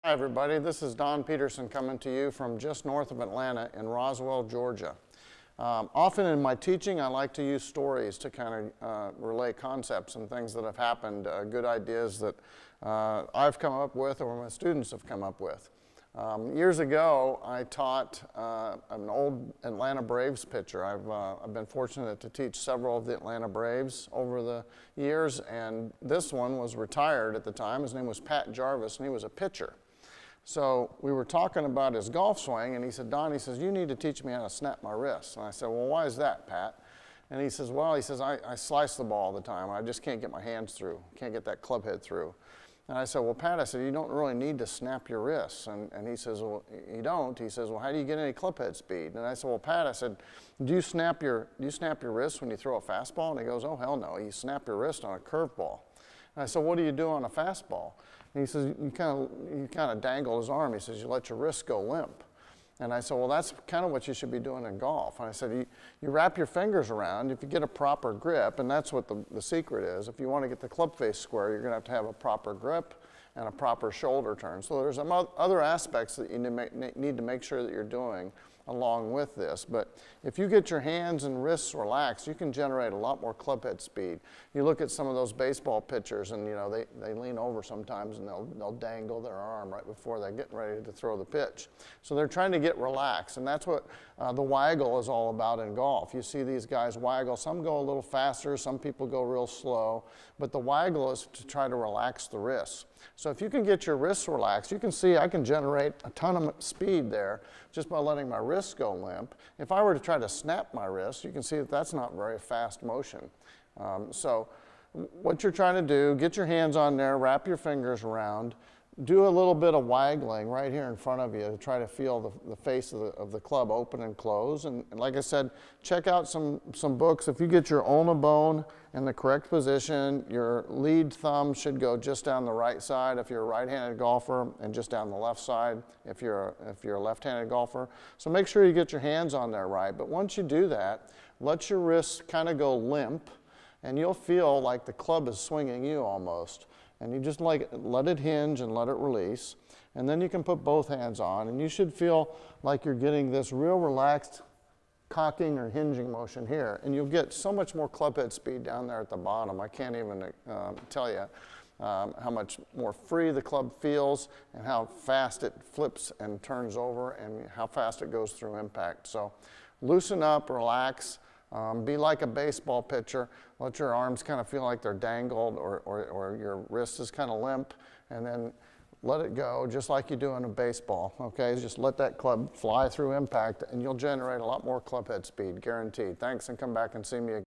Hi everybody, this is Don Peterson coming to you from just north of Atlanta in Roswell, Georgia. Often in my teaching I like to use stories to kind of relay concepts and things that have happened, good ideas that I've come up with or my students have come up with. Years ago I taught an old Atlanta Braves pitcher. I've been fortunate to teach several of the Atlanta Braves over the years, and this one was retired at the time. His name was Pat Jarvis, and he was a pitcher. So we were talking about his golf swing, and he said, Don, he says, you need to teach me how to snap my wrists. And I said, well, why is that, Pat? And he says, well, I slice the ball all the time. I just can't get my hands through, can't get that club head through. And I said, well, Pat, I said, you don't really need to snap your wrists. And he says, well, you don't. He says, well, how do you get any club head speed? And I said, well, Pat, I said, do you snap your wrists when you throw a fastball? And he goes, oh, hell no. You snap your wrist on a curveball. And I said, what do you do on a fastball? And he says, you kind of dangle his arm. He says, you let your wrist go limp. And I said, well, that's kind of what you should be doing in golf. And I said, you wrap your fingers around. If you get a proper grip, and that's what the secret is, if you want to get the club face square, you're going to have a proper grip and a proper shoulder turn. So there's some other aspects that you need to make sure that you're doing along with this. But if you get your hands and wrists relaxed, you can generate a lot more club head speed. You look at some of those baseball pitchers, and they lean over sometimes and they'll dangle their arm right before they're getting ready to throw the pitch. So they're trying to get relaxed, and that's what the waggle is all about in golf. You see these guys waggle. Some go a little faster, some people go real slow, but the waggle is to try to relax the wrists. So if you can get your wrists relaxed, you can see I can generate a ton of speed there just by letting my wrists go limp. If I were to try to snap my wrists, you can see that that's not very fast motion. So what you're trying to do, get your hands on there, wrap your fingers around, do a little bit of waggling right here in front of you to try to feel the face of the club open and close. And like I said, check out some books. If you get your ulna bone in the correct position, your lead thumb should go just down the right side if you're a right-handed golfer, and just down the left side if you're a left-handed golfer. So make sure you get your hands on there right. But once you do that, let your wrists kind of go limp, and you'll feel like the club is swinging you almost. And you just let it hinge and let it release. And then you can put both hands on, and you should feel like you're getting this real relaxed cocking or hinging motion here. And you'll get so much more club head speed down there at the bottom. I can't even tell you how much more free the club feels and how fast it flips and turns over and how fast it goes through impact. So loosen up, relax. Be like a baseball pitcher. Let your arms kind of feel like they're dangled, or your wrist is kind of limp, and then let it go just like you do in a baseball. Okay, just let that club fly through impact, and you'll generate a lot more club head speed, guaranteed. Thanks, and come back and see me again.